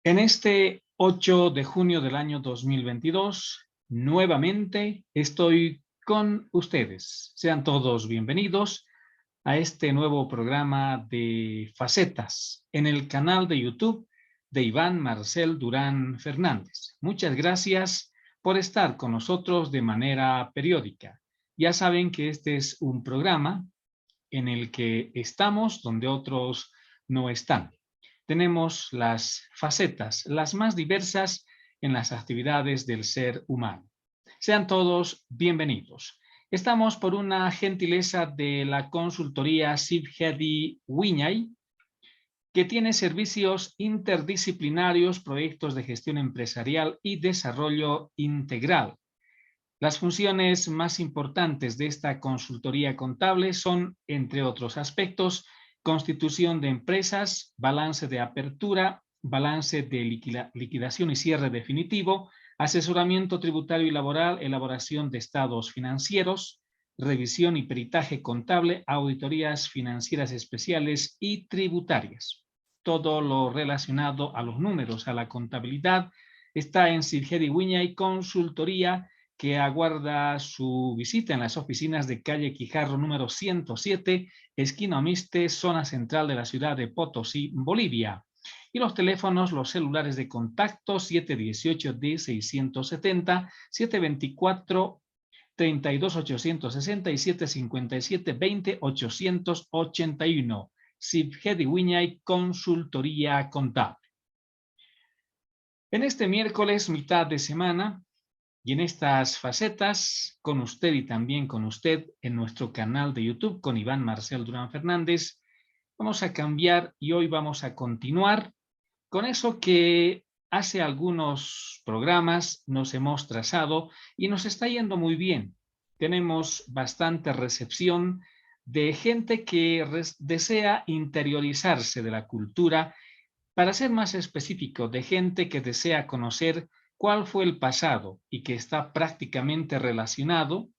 En este 8 de junio del año 2022, nuevamente estoy con ustedes. Sean todos bienvenidos a este nuevo programa de Facetas en el canal de YouTube de Iván Marcel Durán Fernández. Muchas gracias por estar con nosotros de manera periódica. Ya saben que este es un programa en el que estamos donde otros no están. Tenemos las facetas, las más diversas en las actividades del ser humano. Sean todos bienvenidos. Estamos por una gentileza de la consultoría Sibhedi Wiñay, que tiene servicios interdisciplinarios, proyectos de gestión empresarial y desarrollo integral. Las funciones más importantes de esta consultoría contable son, entre otros aspectos, constitución de empresas, balance de apertura, balance de liquidación y cierre definitivo, asesoramiento tributario y laboral, elaboración de estados financieros, revisión y peritaje contable, auditorías financieras especiales y tributarias. Todo lo relacionado a los números, a la contabilidad, está en Sibhedi Wiñay Consultoría, que aguarda su visita en las oficinas de calle Quijarro número 107, esquina Omiste, zona central de la ciudad de Potosí, Bolivia. Y los teléfonos, los celulares de contacto 718-D670, 724-32867, 5720-881. Sibhedi Wiñay Consultoría Contable. En este miércoles, mitad de semana, y en estas facetas, con usted y también con usted en nuestro canal de YouTube con Iván Marcel Durán Fernández, vamos a cambiar y hoy vamos a continuar con eso que hace algunos programas nos hemos trazado y nos está yendo muy bien. Tenemos bastante recepción de gente que desea interiorizarse de la cultura. Para ser más específico, de gente que desea conocer cuál fue el pasado y que está prácticamente relacionado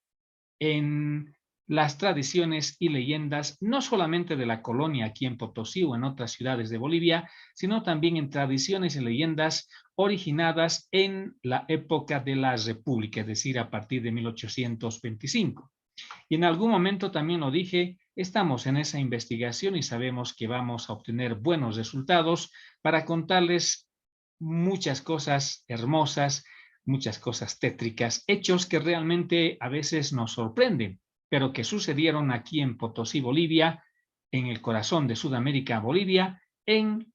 en las tradiciones y leyendas, no solamente de la colonia aquí en Potosí o en otras ciudades de Bolivia, sino también en tradiciones y leyendas originadas en la época de la República, es decir, a partir de 1825. Y en algún momento también lo dije, estamos en esa investigación y sabemos que vamos a obtener buenos resultados para contarles muchas cosas hermosas, muchas cosas tétricas, hechos que realmente a veces nos sorprenden, pero que sucedieron aquí en Potosí, Bolivia, en el corazón de Sudamérica, Bolivia, en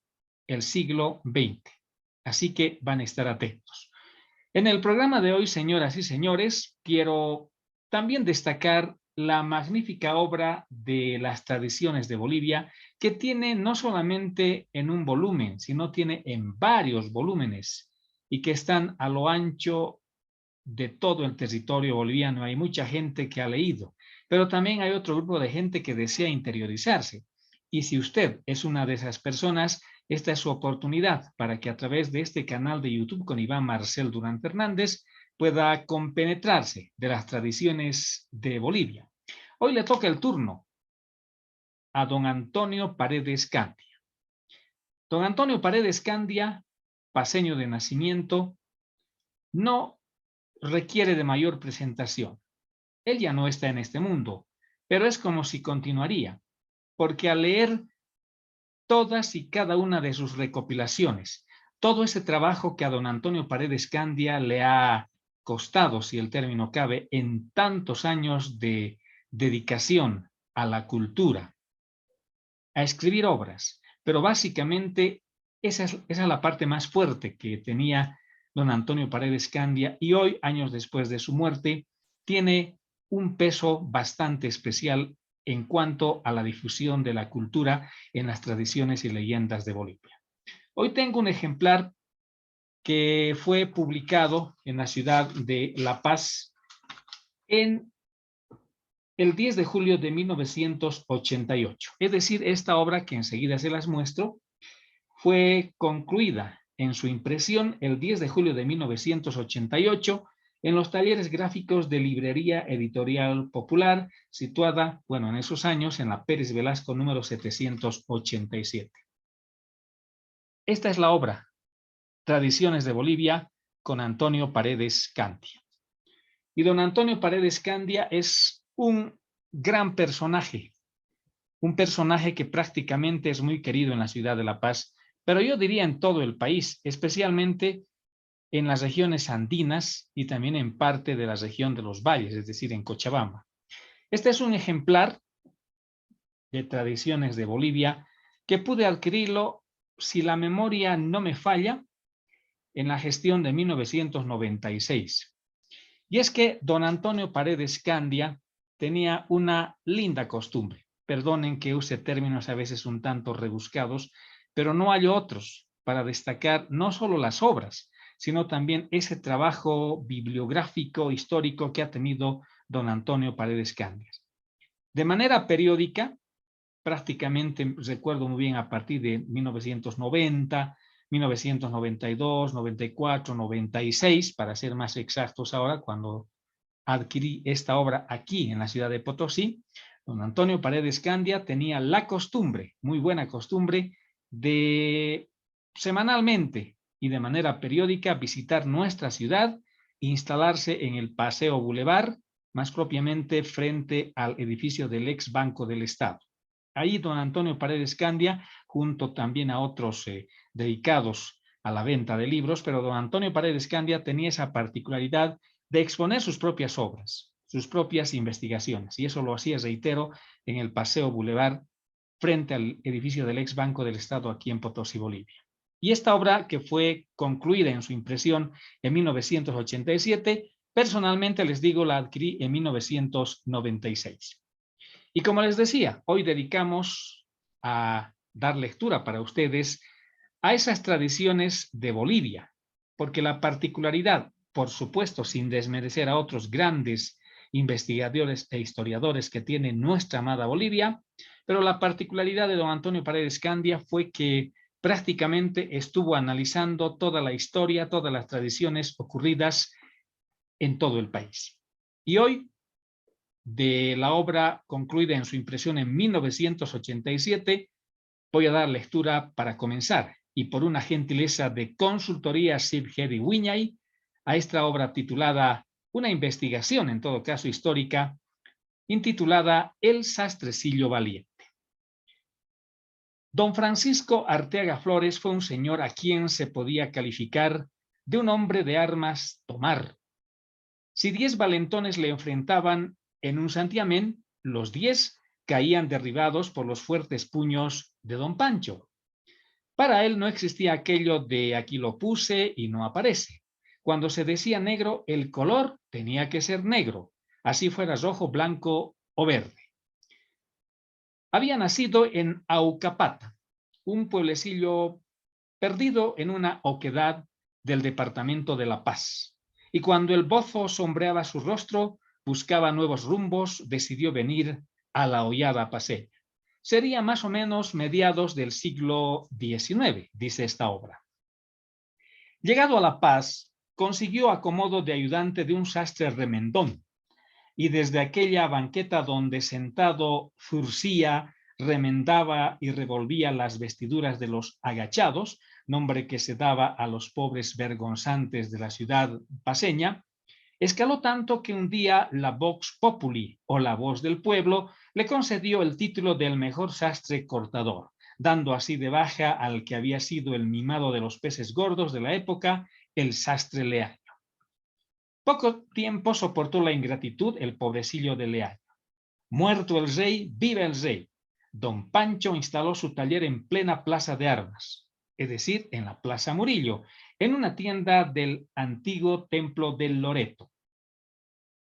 el siglo XX. Así que van a estar atentos. En el programa de hoy, señoras y señores, quiero también destacar la magnífica obra de las tradiciones de Bolivia, que tiene no solamente en un volumen, sino tiene en varios volúmenes y que están a lo ancho de todo el territorio boliviano. Hay mucha gente que ha leído, pero también hay otro grupo de gente que desea interiorizarse. Y si usted es una de esas personas, esta es su oportunidad para que a través de este canal de YouTube con Iván Marcel Durán Fernández pueda compenetrarse de las tradiciones de Bolivia. Hoy le toca el turno a don Antonio Paredes Candia. Don Antonio Paredes Candia, paceño de nacimiento, no requiere de mayor presentación. Él ya no está en este mundo, pero es como si continuaría, porque al leer todas y cada una de sus recopilaciones, todo ese trabajo que a don Antonio Paredes Candia le ha costado, si el término cabe, en tantos años de dedicación a la cultura, a escribir obras, pero básicamente esa es la parte más fuerte que tenía don Antonio Paredes Candia, y hoy, años después de su muerte, tiene un peso bastante especial en cuanto a la difusión de la cultura en las tradiciones y leyendas de Bolivia. Hoy tengo un ejemplar que fue publicado en la ciudad de La Paz en el 10 de julio de 1988. Es decir, esta obra, que enseguida se las muestro, fue concluida en su impresión el 10 de julio de 1988 en los talleres gráficos de Librería Editorial Popular, situada, bueno, en esos años, en la Pérez Velasco número 787. Esta es la obra Tradiciones de Bolivia con Antonio Paredes Candia. Y don Antonio Paredes Candia es un gran personaje, un personaje que prácticamente es muy querido en la ciudad de La Paz, pero yo diría en todo el país, especialmente en las regiones andinas y también en parte de la región de los valles, es decir, en Cochabamba. Este es un ejemplar de Tradiciones de Bolivia que pude adquirirlo, si la memoria no me falla, en la gestión de 1996. Y es que don Antonio Paredes Candia tenía una linda costumbre. Perdonen que use términos a veces un tanto rebuscados, pero no hay otros para destacar no solo las obras, sino también ese trabajo bibliográfico, histórico que ha tenido don Antonio Paredes Candia. De manera periódica, prácticamente recuerdo muy bien a partir de 1990, 1992, 94, 96, para ser más exactos ahora, cuando adquirí esta obra aquí en la ciudad de Potosí, don Antonio Paredes Candia tenía la costumbre, muy buena costumbre, de semanalmente y de manera periódica visitar nuestra ciudad, instalarse en el Paseo Boulevard, más propiamente frente al edificio del ex Banco del Estado. Ahí don Antonio Paredes Candia, junto también a otros dedicados a la venta de libros, pero don Antonio Paredes Candia tenía esa particularidad de exponer sus propias obras, sus propias investigaciones, y eso lo hacía, reitero, en el Paseo Boulevard, frente al edificio del ex Banco del Estado aquí en Potosí, Bolivia. Y esta obra, que fue concluida en su impresión en 1987, personalmente les digo, la adquirí en 1996. Y como les decía, hoy dedicamos a dar lectura para ustedes a esas tradiciones de Bolivia, porque la particularidad, por supuesto, sin desmerecer a otros grandes investigadores e historiadores que tiene nuestra amada Bolivia, pero la particularidad de don Antonio Paredes Candia fue que prácticamente estuvo analizando toda la historia, todas las tradiciones ocurridas en todo el país. Y hoy, de la obra concluida en su impresión en 1987, voy a dar lectura para comenzar, y por una gentileza de Consultoría Sib Hedy Wiñay, a esta obra titulada, una investigación en todo caso histórica, intitulada El Sastrecillo Valiente. Don Francisco Arteaga Flores fue un señor a quien se podía calificar de un hombre de armas tomar. Si 10 valentones le enfrentaban en un santiamén, los 10 caían derribados por los fuertes puños de don Pancho. Para él no existía aquello de aquí lo puse y no aparece. Cuando se decía negro, el color tenía que ser negro, así fuera rojo, blanco o verde. Había nacido en Aucapata, un pueblecillo perdido en una oquedad del departamento de La Paz. Y cuando el bozo sombreaba su rostro, buscaba nuevos rumbos, decidió venir a la hollada paseña. Sería más o menos mediados del siglo XIX, dice esta obra. Llegado a La Paz, consiguió acomodo de ayudante de un sastre remendón, y desde aquella banqueta donde sentado zurcía, remendaba y revolvía las vestiduras de los agachados, nombre que se daba a los pobres vergonzantes de la ciudad paseña, escaló tanto que un día la Vox Populi, o la voz del pueblo, le concedió el título del mejor sastre cortador, dando así de baja al que había sido el mimado de los peces gordos de la época, el sastre Leaño. Poco tiempo soportó la ingratitud el pobrecillo de Leaño. Muerto el rey, viva el rey. Don Pancho instaló su taller en plena plaza de armas, es decir, en la Plaza Murillo, en una tienda del antiguo templo del Loreto.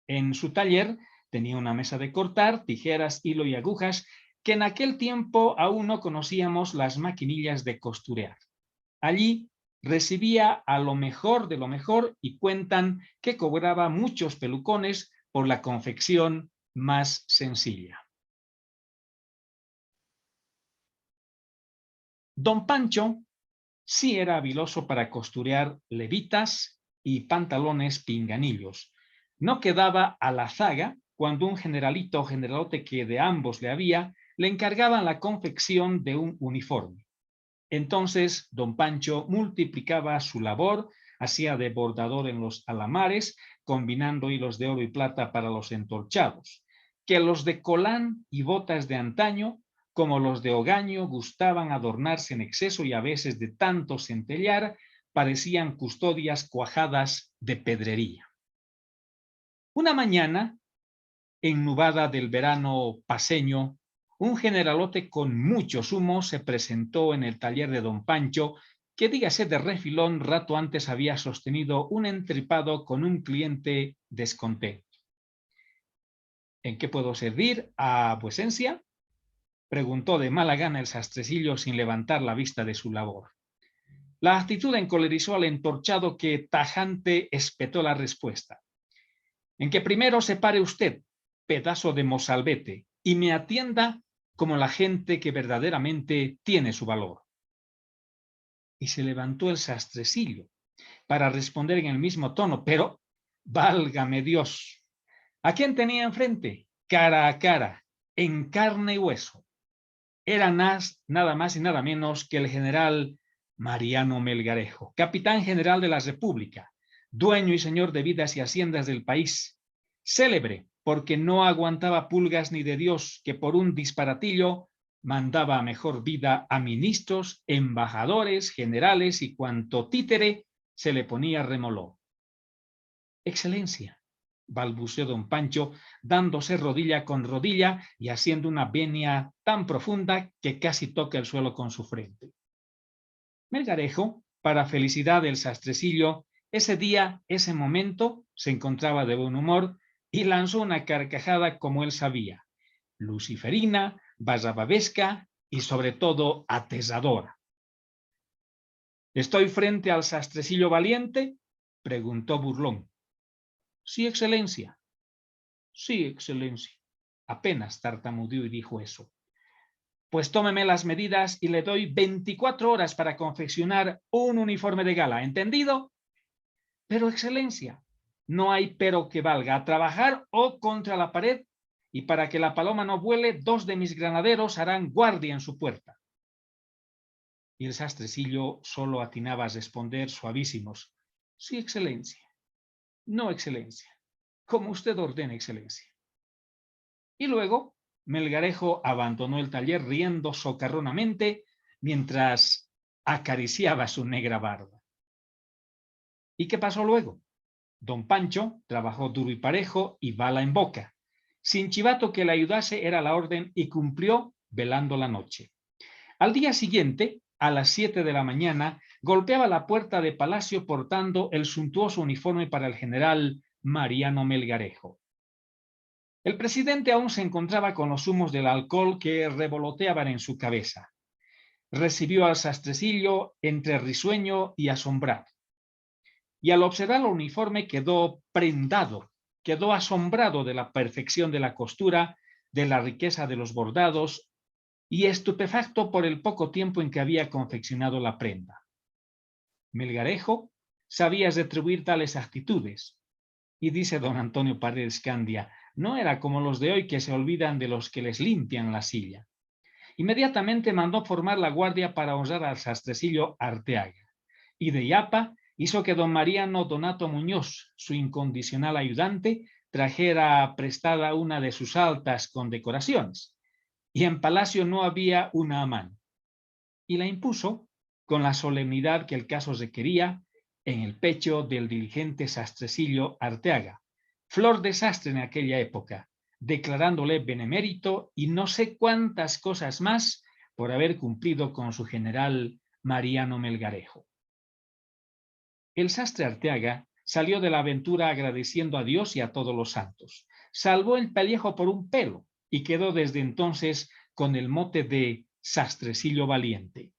En su taller tenía una mesa de cortar, tijeras, hilo y agujas, que en aquel tiempo aún no conocíamos las maquinillas de costurear. Allí recibía a lo mejor de lo mejor, y cuentan que cobraba muchos pelucones por la confección más sencilla. Don Pancho sí era habiloso para costurear levitas y pantalones pinganillos. No quedaba a la zaga cuando un generalito o generalote que de ambos le había, le encargaban la confección de un uniforme. Entonces don Pancho multiplicaba su labor, hacía de bordador en los alamares, combinando hilos de oro y plata para los entorchados, que los de colán y botas de antaño, como los de Ogaño, gustaban adornarse en exceso y a veces de tanto centellar, parecían custodias cuajadas de pedrería. Una mañana, ennubada del verano paceño, un generalote con muchos humos se presentó en el taller de don Pancho, que dígase de refilón rato antes había sostenido un entripado con un cliente descontento. ¿En qué puedo servir a vuecencia?, preguntó de mala gana el sastrecillo sin levantar la vista de su labor. La actitud encolerizó al entorchado, que tajante espetó la respuesta. En que primero se pare usted, pedazo de mozalbete, y me atienda como la gente que verdaderamente tiene su valor. Y se levantó el sastrecillo para responder en el mismo tono, pero válgame Dios, ¿a quién tenía enfrente? Cara a cara, en carne y hueso. Era nada más y nada menos que el general Mariano Melgarejo, capitán general de la República, dueño y señor de vidas y haciendas del país, célebre porque no aguantaba pulgas ni de Dios, que por un disparatillo mandaba a mejor vida a ministros, embajadores, generales y cuanto títere se le ponía remoló. Excelencia, balbuceó don Pancho, dándose rodilla con rodilla y haciendo una venia tan profunda que casi toca el suelo con su frente. Melgarejo, para felicidad del sastrecillo, ese día, ese momento, se encontraba de buen humor y lanzó una carcajada como él sabía, luciferina, barrababesca y sobre todo aterradora. ¿Estoy frente al sastrecillo valiente?, preguntó burlón. Sí, excelencia. Sí, excelencia. Apenas tartamudeó y dijo eso. Pues tómeme las medidas y le doy 24 horas para confeccionar un uniforme de gala, ¿entendido? Pero, excelencia, no hay pero que valga. A trabajar o contra la pared, y para que la paloma no vuele, 2 de mis granaderos harán guardia en su puerta. Y el sastrecillo solo atinaba a responder suavísimos. Sí, excelencia. No, excelencia. Como usted ordene, excelencia. Y luego Melgarejo abandonó el taller riendo socarronamente mientras acariciaba su negra barba. ¿Y qué pasó luego? Don Pancho trabajó duro y parejo y bala en boca. Sin chivato que le ayudase era la orden y cumplió velando la noche. Al día siguiente, a las 7 de la mañana, golpeaba la puerta de palacio portando el suntuoso uniforme para el general Mariano Melgarejo. El presidente aún se encontraba con los humos del alcohol que revoloteaban en su cabeza. Recibió al sastrecillo entre risueño y asombrado. Y al observar el uniforme quedó prendado, quedó asombrado de la perfección de la costura, de la riqueza de los bordados y estupefacto por el poco tiempo en que había confeccionado la prenda. Melgarejo sabía retribuir tales actitudes. Y dice don Antonio Paredes Candia, no era como los de hoy que se olvidan de los que les limpian la silla. Inmediatamente mandó formar la guardia para honrar al sastrecillo Arteaga. Y de Yapa hizo que don Mariano Donato Muñoz, su incondicional ayudante, trajera prestada una de sus altas condecoraciones. Y en palacio no había una a mano. Y la impuso, con la solemnidad que el caso requería, en el pecho del diligente sastrecillo Arteaga, flor de sastre en aquella época, declarándole benemérito y no sé cuántas cosas más por haber cumplido con su general Mariano Melgarejo. El sastre Arteaga salió de la aventura agradeciendo a Dios y a todos los santos. Salvó el pellejo por un pelo y quedó desde entonces con el mote de sastrecillo valiente.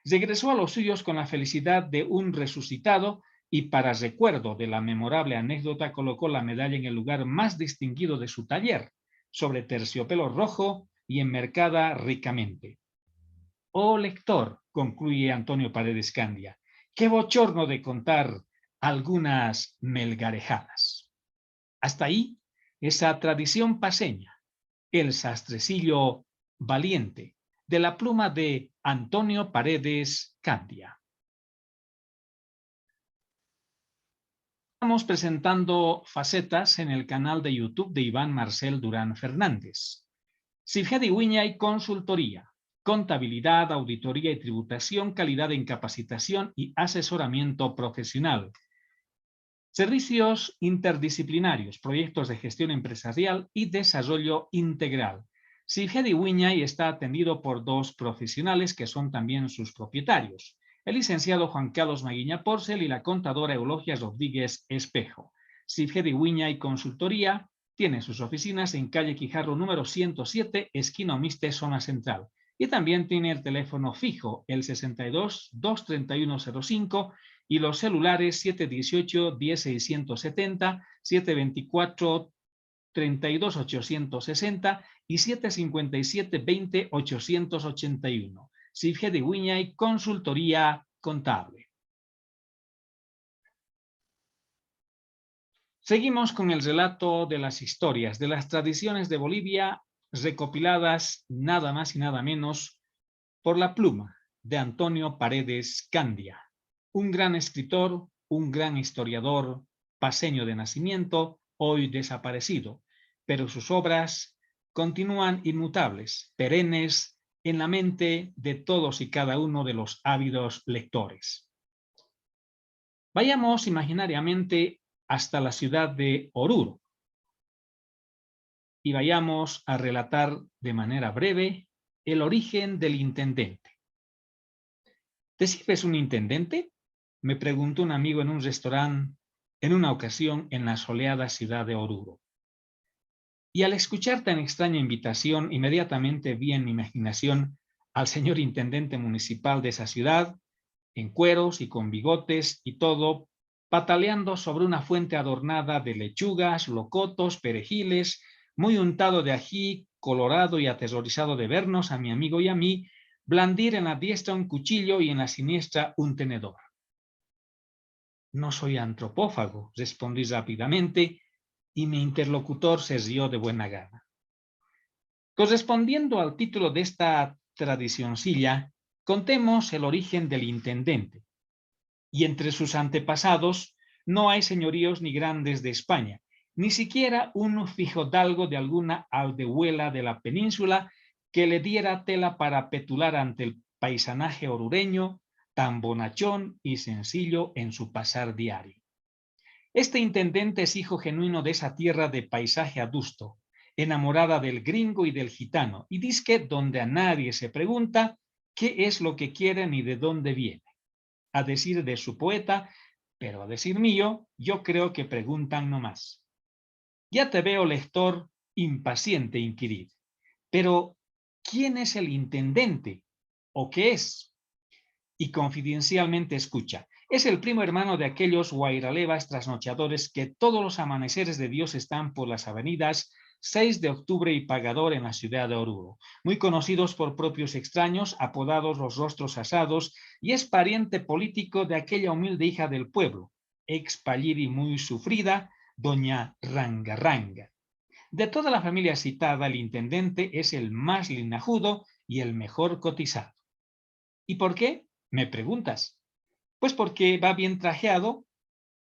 Regresó a los suyos con la felicidad de un resucitado y para recuerdo de la memorable anécdota colocó la medalla en el lugar más distinguido de su taller, sobre terciopelo rojo y enmercada ricamente. Oh lector, concluye Antonio Paredes Candia, qué bochorno de contar algunas melgarejadas. Hasta ahí, esa tradición paceña, el sastrecillo valiente, de la pluma de Antonio Paredes Candia. Estamos presentando facetas en el canal de YouTube de Iván Marcel Durán Fernández. Sibhedi Wiñay Consultoría, contabilidad, auditoría y tributación, calidad en capacitación y asesoramiento profesional. Servicios interdisciplinarios, proyectos de gestión empresarial y desarrollo integral. Sibhedi Wiñay está atendido por dos profesionales que son también sus propietarios, el licenciado Juan Carlos Maguiña Porcel y la contadora Eulogia Rodríguez Espejo. Sibhedi Wiñay Consultoría tiene sus oficinas en calle Quijarro número 107, esquina Omiste, zona central. Y también tiene el teléfono fijo, el 62-23105, y los celulares 718-10670, 724-32860 y 757-20-881. Sibhedi Wiñay Consultoría Contable. Seguimos con el relato de las historias, de las tradiciones de Bolivia, recopiladas nada más y nada menos por la pluma de Antonio Paredes Candia, un gran escritor, un gran historiador, paceño de nacimiento, hoy desaparecido, pero sus obras continúan inmutables, perennes en la mente de todos y cada uno de los ávidos lectores. Vayamos imaginariamente hasta la ciudad de Oruro y vayamos a relatar de manera breve el origen del intendente. ¿Te sirves un intendente?, me preguntó un amigo en un restaurante en una ocasión en la soleada ciudad de Oruro. Y al escuchar tan extraña invitación, inmediatamente vi en mi imaginación al señor intendente municipal de esa ciudad, en cueros y con bigotes y todo, pataleando sobre una fuente adornada de lechugas, locotos, perejiles, muy untado de ají, colorado y aterrorizado de vernos a mi amigo y a mí, blandir en la diestra un cuchillo y en la siniestra un tenedor. No soy antropófago, respondí rápidamente, y mi interlocutor se rió de buena gana. Correspondiendo al título de esta tradicioncilla, contemos el origen del intendente. Y entre sus antepasados no hay señoríos ni grandes de España, ni siquiera un fijodalgo de alguna aldehuela de la península que le diera tela para petular ante el paisanaje orureño, tan bonachón y sencillo en su pasar diario. Este intendente es hijo genuino de esa tierra de paisaje adusto, enamorada del gringo y del gitano, y disque donde a nadie se pregunta qué es lo que quiere ni de dónde viene. A decir de su poeta, pero a decir mío, yo creo que preguntan nomás. Ya te veo, lector, impaciente inquirir. Pero, ¿quién es el intendente? ¿O qué es? Y confidencialmente escucha. Es el primo hermano de aquellos guairalevas trasnochadores que todos los amaneceres de Dios están por las avenidas 6 de octubre y Pagador en la ciudad de Oruro, muy conocidos por propios extraños, apodados los rostros asados, y es pariente político de aquella humilde hija del pueblo, ex palliri muy sufrida, doña Ranga Ranga. De toda la familia citada, el intendente es el más linajudo y el mejor cotizado. ¿Y por qué?, me preguntas. Pues porque va bien trajeado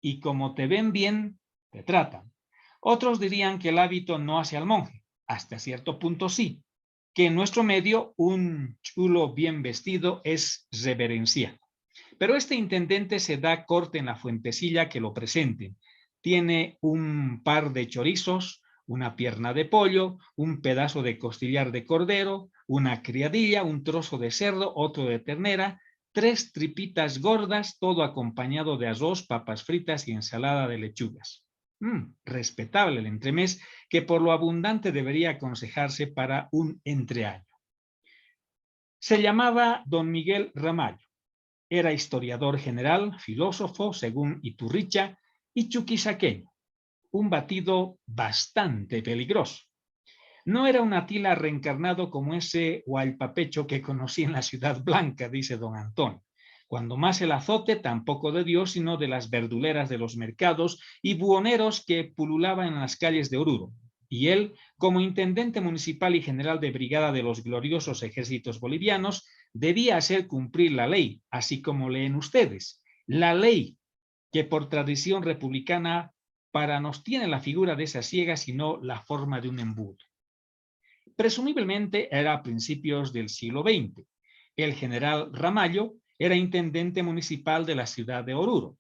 y como te ven bien, te tratan. Otros dirían que el hábito no hace al monje. Hasta cierto punto sí, que en nuestro medio un chulo bien vestido es reverenciado. Pero este intendente se da corte en la fuentecilla que lo presenten. Tiene un par de chorizos, una pierna de pollo, un pedazo de costillar de cordero, una criadilla, un trozo de cerdo, otro de ternera, 3 tripitas gordas, todo acompañado de arroz, papas fritas y ensalada de lechugas. Respetable el entremés, que por lo abundante debería aconsejarse para un entreaño. Se llamaba don Miguel Ramallo. Era historiador general, filósofo, según Iturricha, y chuquisaqueño. Un batido bastante peligroso. No era un Atila reencarnado como ese hualpapecho que conocí en la Ciudad Blanca, dice don Antonio. Cuando más el azote, tampoco de Dios, sino de las verduleras de los mercados y buhoneros que pululaban en las calles de Oruro. y él, como intendente municipal y general de brigada de los gloriosos ejércitos bolivianos, debía hacer cumplir la ley, así como leen ustedes. La ley que por tradición republicana para nos tiene la figura de esa ciega, sino la forma de un embudo. Presumiblemente era a principios del siglo XX. El general Ramallo era intendente municipal de la ciudad de Oruro,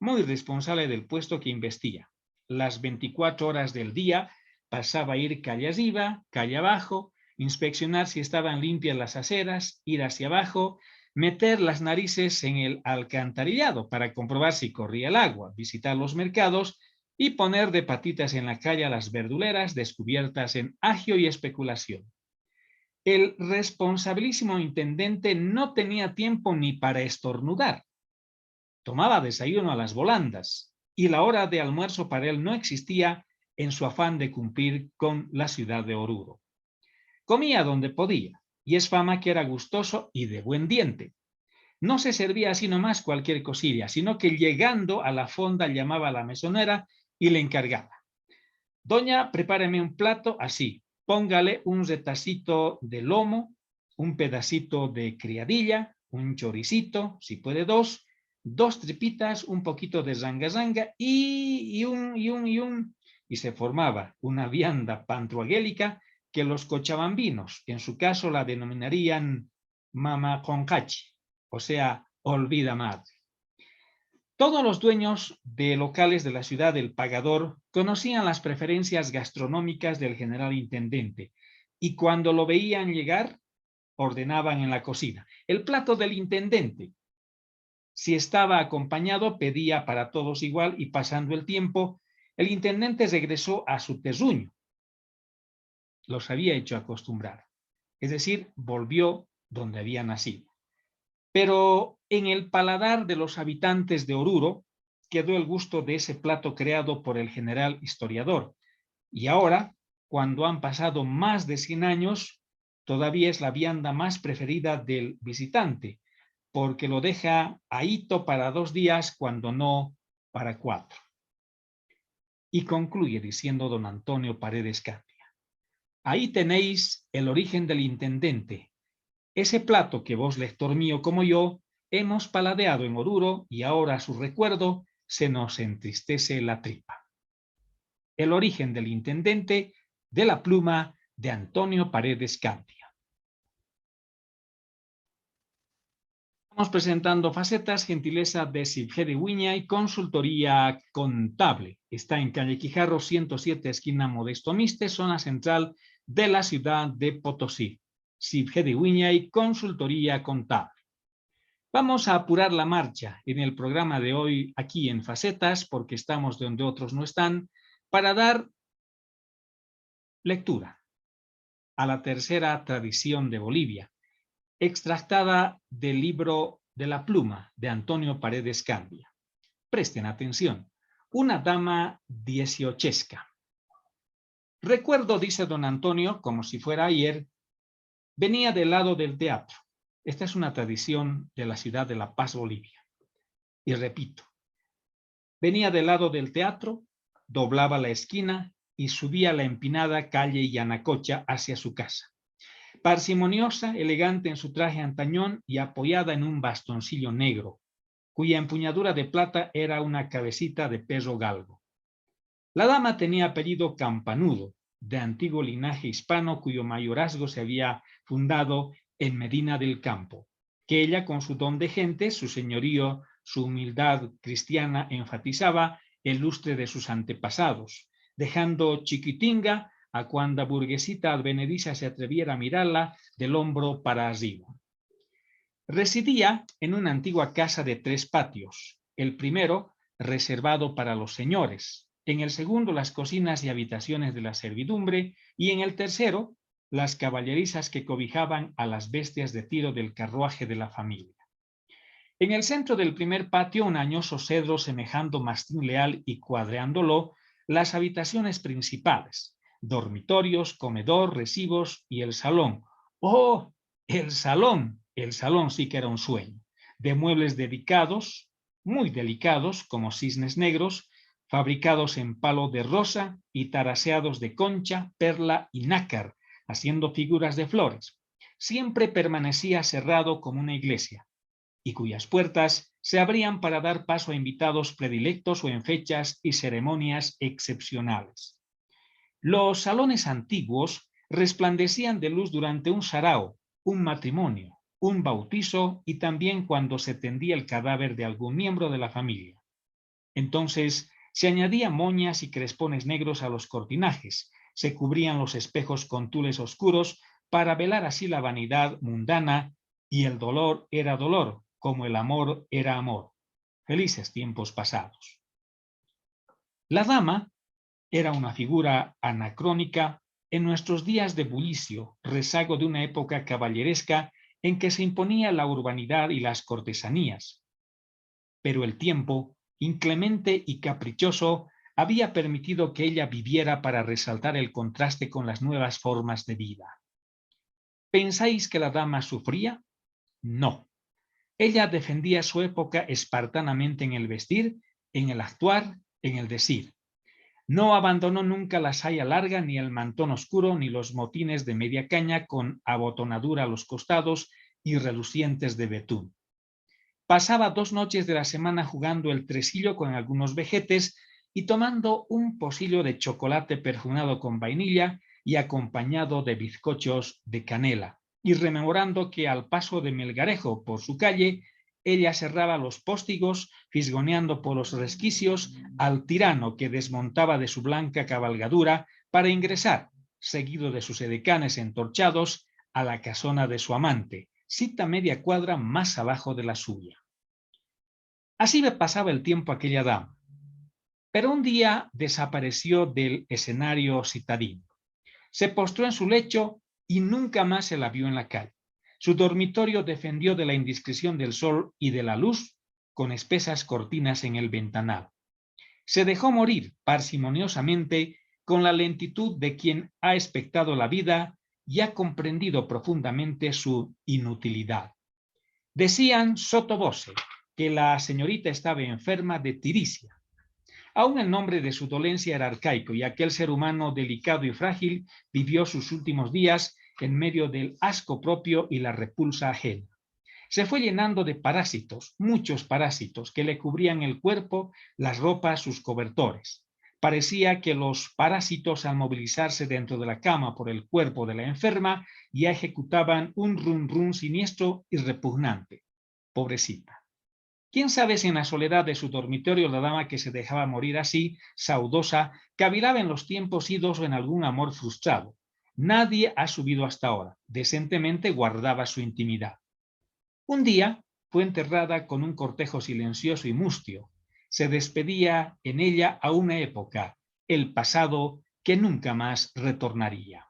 muy responsable del puesto que investiga. Las 24 horas del día pasaba a ir calle arriba, calle abajo, inspeccionar si estaban limpias las aceras, ir hacia abajo, meter las narices en el alcantarillado para comprobar si corría el agua, visitar los mercados y poner de patitas en la calle a las verduleras descubiertas en agio y especulación. El responsabilísimo intendente no tenía tiempo ni para estornudar. Tomaba desayuno a las volandas y la hora de almuerzo para él no existía en su afán de cumplir con la ciudad de Oruro. Comía donde podía y es fama que era gustoso y de buen diente. No se servía así nomás cualquier cosilla, sino que llegando a la fonda llamaba a la mesonera y le encargaba: doña, prepáreme un plato así, póngale un retacito de lomo, un pedacito de criadilla, un choricito, si puede dos tripitas, un poquito de zanga y se formaba una vianda pantroagélica que los cochabambinos, en su caso la denominarían mamaconcachi, o sea, olvida madre. Todos los dueños de locales de la ciudad del Pagador conocían las preferencias gastronómicas del general intendente y cuando lo veían llegar, ordenaban en la cocina: el plato del intendente. Si estaba acompañado, pedía para todos igual y pasando el tiempo, el intendente regresó a su terruño. Los había hecho acostumbrar, es decir, volvió donde había nacido. Pero en el paladar de los habitantes de Oruro quedó el gusto de ese plato creado por el general historiador. Y ahora, cuando han pasado más de 100 años, todavía es la vianda más preferida del visitante, porque lo deja ahito para 2 días, cuando no para 4. Y concluye diciendo don Antonio Paredes Candia: ahí tenéis el origen del intendente. Ese plato que vos, lector mío como yo, hemos paladeado en Oruro y ahora a su recuerdo se nos entristece la tripa. El origen del intendente, de la pluma de Antonio Paredes Candia. Estamos presentando Facetas, gentileza de Sibgedi Wiñay, consultoría contable. Está en calle Quijarro 107, esquina Modesto Miste, zona central de la ciudad de Potosí. Sibgedi Wiñay, consultoría contable. Vamos a apurar la marcha en el programa de hoy aquí en Facetas, porque estamos donde otros no están, para dar lectura a la tercera tradición de Bolivia, extractada del libro de la pluma de Antonio Paredes Candia. Presten atención: una dama dieciochesca. Recuerdo, dice don Antonio, como si fuera ayer, venía del lado del teatro. Esta es una tradición de la ciudad de La Paz, Bolivia. Y repito, venía del lado del teatro, doblaba la esquina y subía la empinada calle Yanacocha hacia su casa. Parsimoniosa, elegante en su traje antañón y apoyada en un bastoncillo negro, cuya empuñadura de plata era una cabecita de perro galgo. La dama tenía apellido Campanudo, de antiguo linaje hispano cuyo mayorazgo se había fundado en Medina del Campo, que ella, con su don de gente, su señorío, su humildad cristiana, enfatizaba el lustre de sus antepasados, dejando chiquitinga a cuanda burguesita advenediza se atreviera a mirarla del hombro para arriba. Residía en una antigua casa de 3 patios, el primero reservado para los señores, en el segundo las cocinas y habitaciones de la servidumbre, y en el tercero las caballerizas que cobijaban a las bestias de tiro del carruaje de la familia. En el centro del primer patio, un añoso cedro semejando mastín leal y cuadreándolo, las habitaciones principales: dormitorios, comedor, recibos y el salón. ¡Oh, el salón! El salón sí que era un sueño, de muebles dedicados, muy delicados, como cisnes negros, fabricados en palo de rosa y taraseados de concha, perla y nácar, haciendo figuras de flores. Siempre permanecía cerrado como una iglesia, y cuyas puertas se abrían para dar paso a invitados predilectos o en fechas y ceremonias excepcionales. Los salones antiguos resplandecían de luz durante un sarao, un matrimonio, un bautizo y también cuando se tendía el cadáver de algún miembro de la familia. Entonces se añadían moñas y crespones negros a los cortinajes, se cubrían los espejos con tules oscuros para velar así la vanidad mundana, y el dolor era dolor, como el amor era amor. Felices tiempos pasados. La dama era una figura anacrónica en nuestros días de bullicio, rezago de una época caballeresca en que se imponía la urbanidad y las cortesanías. Pero el tiempo, inclemente y caprichoso, había permitido que ella viviera para resaltar el contraste con las nuevas formas de vida. ¿Pensáis que la dama sufría? No. Ella defendía su época espartanamente en el vestir, en el actuar, en el decir. No abandonó nunca la saya larga, ni el mantón oscuro, ni los motines de media caña con abotonadura a los costados y relucientes de betún. Pasaba 2 noches de la semana jugando el tresillo con algunos vejetes y tomando un pocillo de chocolate perfumado con vainilla y acompañado de bizcochos de canela, y rememorando que al paso de Melgarejo por su calle, ella cerraba los póstigos, fisgoneando por los resquicios al tirano que desmontaba de su blanca cabalgadura para ingresar, seguido de sus edecanes entorchados, a la casona de su amante, cita media cuadra más abajo de la suya. Así pasaba el tiempo aquella dama, pero un día desapareció del escenario citadino. Se postró en su lecho y nunca más se la vio en la calle. Su dormitorio defendió de la indiscreción del sol y de la luz con espesas cortinas en el ventanal. Se dejó morir parsimoniosamente con la lentitud de quien ha expectado la vida y ha comprendido profundamente su inutilidad. Decían sotto voce que la señorita estaba enferma de tiricia. Aún el nombre de su dolencia era arcaico, y aquel ser humano delicado y frágil vivió sus últimos días en medio del asco propio y la repulsa ajena. Se fue llenando de parásitos, muchos parásitos, que le cubrían el cuerpo, las ropas, sus cobertores. Parecía que los parásitos, al movilizarse dentro de la cama por el cuerpo de la enferma, ya ejecutaban un rum siniestro y repugnante. Pobrecita. ¿Quién sabe si en la soledad de su dormitorio la dama que se dejaba morir así, saudosa, cavilaba en los tiempos idos o en algún amor frustrado? Nadie ha subido hasta ahora. Decentemente guardaba su intimidad. Un día fue enterrada con un cortejo silencioso y mustio. Se despedía en ella a una época, el pasado, que nunca más retornaría.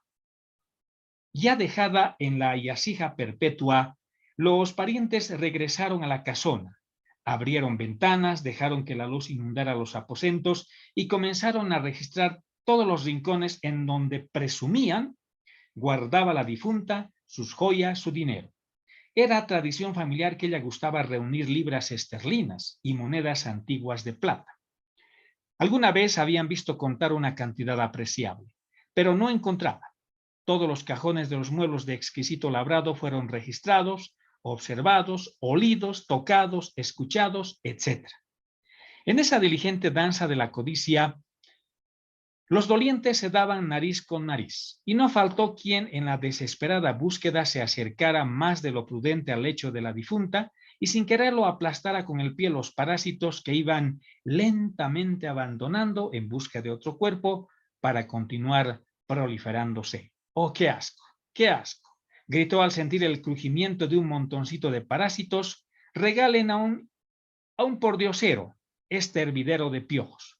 Ya dejada en la yasija perpetua, los parientes regresaron a la casona. Abrieron ventanas, dejaron que la luz inundara los aposentos y comenzaron a registrar todos los rincones en donde presumían guardaba la difunta sus joyas, su dinero. Era tradición familiar que ella gustaba reunir libras esterlinas y monedas antiguas de plata. Alguna vez habían visto contar una cantidad apreciable, pero no encontraban. Todos los cajones de los muebles de exquisito labrado fueron registrados, observados, olidos, tocados, escuchados, etc. En esa diligente danza de la codicia, los dolientes se daban nariz con nariz, y no faltó quien en la desesperada búsqueda se acercara más de lo prudente al lecho de la difunta y sin quererlo aplastara con el pie los parásitos que iban lentamente abandonando en busca de otro cuerpo para continuar proliferándose. ¡Oh, qué asco! ¡Qué asco! Gritó al sentir el crujimiento de un montoncito de parásitos. Regalen a un pordiosero este hervidero de piojos.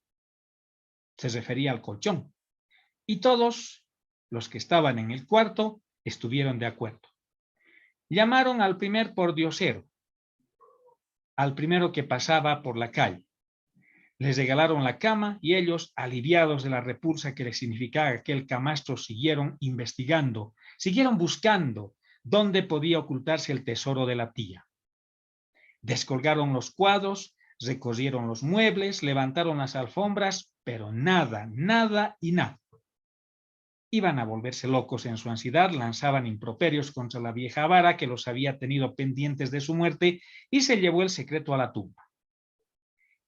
Se refería al colchón. Y todos los que estaban en el cuarto estuvieron de acuerdo. Llamaron al primer pordiosero, al primero que pasaba por la calle. Les regalaron la cama y ellos, aliviados de la repulsa que les significaba aquel camastro, siguieron investigando, siguieron buscando dónde podía ocultarse el tesoro de la tía. Descolgaron los cuadros, recorrieron los muebles, levantaron las alfombras, pero nada, nada y nada. Iban a volverse locos en su ansiedad, lanzaban improperios contra la vieja avara que los había tenido pendientes de su muerte y se llevó el secreto a la tumba.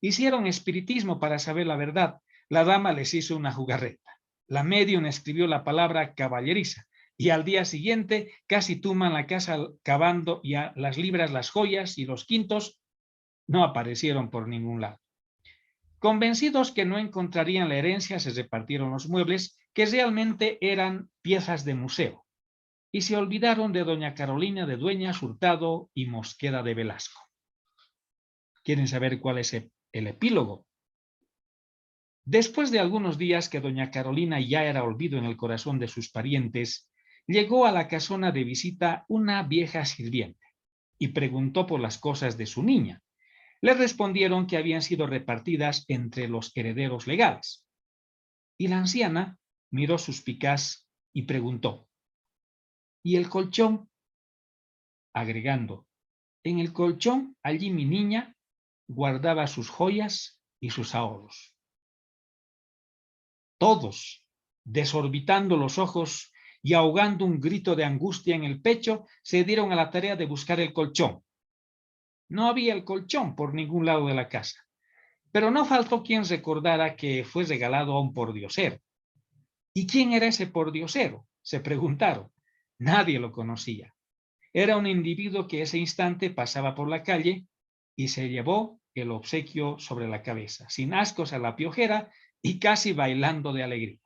Hicieron espiritismo para saber la verdad. La dama les hizo una jugarreta. La medium escribió la palabra caballeriza y al día siguiente casi tumban la casa cavando y a las libras las joyas y los quintos no aparecieron por ningún lado. Convencidos que no encontrarían la herencia, se repartieron los muebles que realmente eran piezas de museo y se olvidaron de doña Carolina de Dueñas Hurtado y Mosqueda de Velasco. ¿Quieren saber cuál es el epílogo? Después de algunos días que doña Carolina ya era olvido en el corazón de sus parientes, llegó a la casona de visita una vieja sirviente y preguntó por las cosas de su niña. Le respondieron que habían sido repartidas entre los herederos legales. Y la anciana miró suspicaz y preguntó, ¿y el colchón? Agregando, en el colchón allí mi niña guardaba sus joyas y sus ahorros. Todos, desorbitando los ojos y ahogando un grito de angustia en el pecho, se dieron a la tarea de buscar el colchón. No había el colchón por ningún lado de la casa, pero no faltó quien recordara que fue regalado a un pordiosero. ¿Y quién era ese pordiosero?, se preguntaron. Nadie lo conocía. Era un individuo que ese instante pasaba por la calle y se llevó el obsequio sobre la cabeza, sin ascos a la piojera y casi bailando de alegría.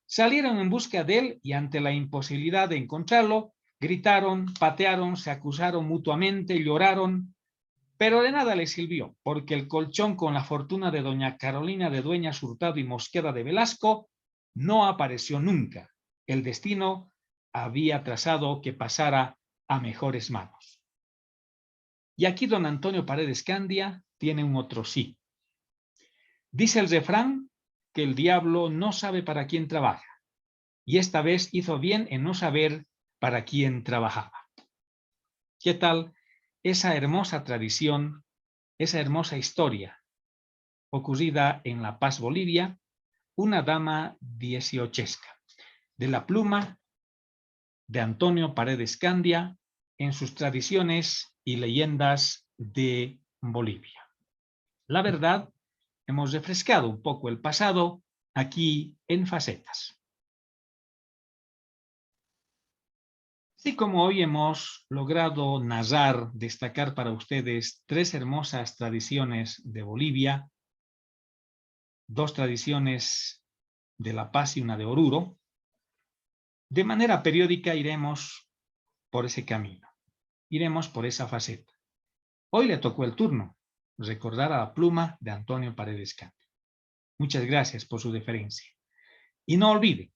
Salieron en busca de él y ante la imposibilidad de encontrarlo, gritaron, patearon, se acusaron mutuamente, lloraron, pero de nada les sirvió, porque el colchón con la fortuna de doña Carolina de Dueñas Hurtado y Mosqueda de Velasco no apareció nunca. El destino había trazado que pasara a mejores manos. Y aquí don Antonio Paredes Candia tiene un otro sí. Dice el refrán que el diablo no sabe para quién trabaja, y esta vez hizo bien en no saber para quién trabajaba. ¿Qué tal esa hermosa tradición, esa hermosa historia ocurrida en La Paz, Bolivia, una dama dieciochesca, de la pluma de Antonio Paredes Candia en sus tradiciones y leyendas de Bolivia? La verdad, hemos refrescado un poco el pasado aquí en Facetas. Así como hoy hemos logrado narrar, destacar para ustedes tres hermosas tradiciones de Bolivia, dos tradiciones de La Paz y una de Oruro, de manera periódica iremos por ese camino, iremos por esa faceta. Hoy le tocó el turno recordar a la pluma de Antonio Paredes Candia. Muchas gracias por su deferencia. Y no olvide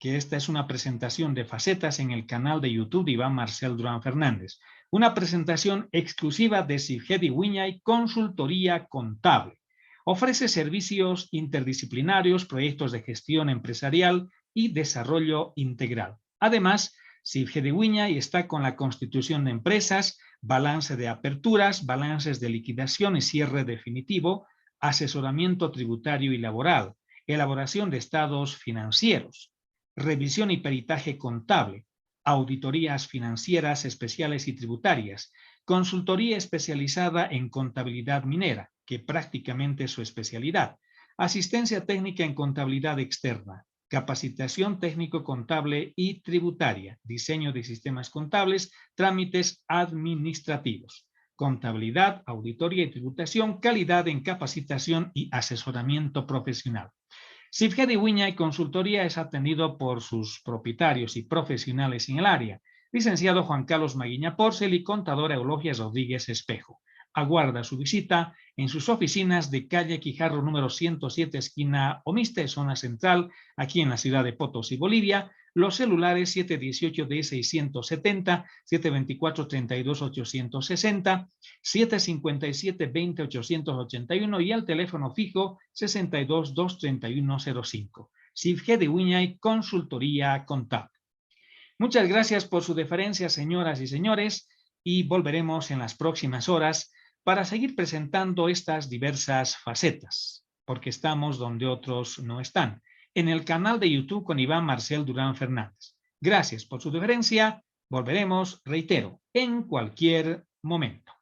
que esta es una presentación de Facetas en el canal de YouTube de Iván Marcel Durán Fernández, una presentación exclusiva de Sibgedi Wiñay Consultoría Contable. Ofrece servicios interdisciplinarios, proyectos de gestión empresarial y desarrollo integral. Además, Sibgedi Wiñay está con la constitución de empresas, balance de aperturas, balances de liquidación y cierre definitivo, asesoramiento tributario y laboral, elaboración de estados financieros, revisión y peritaje contable, auditorías financieras especiales y tributarias, consultoría especializada en contabilidad minera, que prácticamente es su especialidad, asistencia técnica en contabilidad externa, capacitación técnico-contable y tributaria, diseño de sistemas contables, trámites administrativos, contabilidad, auditoría y tributación, calidad en capacitación y asesoramiento profesional. Sibgedi Wiñay Consultoría es atendido por sus propietarios y profesionales en el área, licenciado Juan Carlos Maguiña Porcel y contadora Eulogia Rodríguez Espejo. Aguarda su visita en sus oficinas de calle Quijarro número 107, esquina Omiste, zona central, aquí en la ciudad de Potosí, Bolivia. Los celulares 718-670, 724-32-860, 757-20-881 y al teléfono fijo 62-231-05. Sibgedi Wiñay Consultoría Contable. Muchas gracias por su deferencia, señoras y señores, y volveremos en las próximas horas para seguir presentando estas diversas facetas, porque estamos donde otros no están, en el canal de YouTube con Iván Marcel Durán Fernández. Gracias por su deferencia. Volveremos, reitero, en cualquier momento.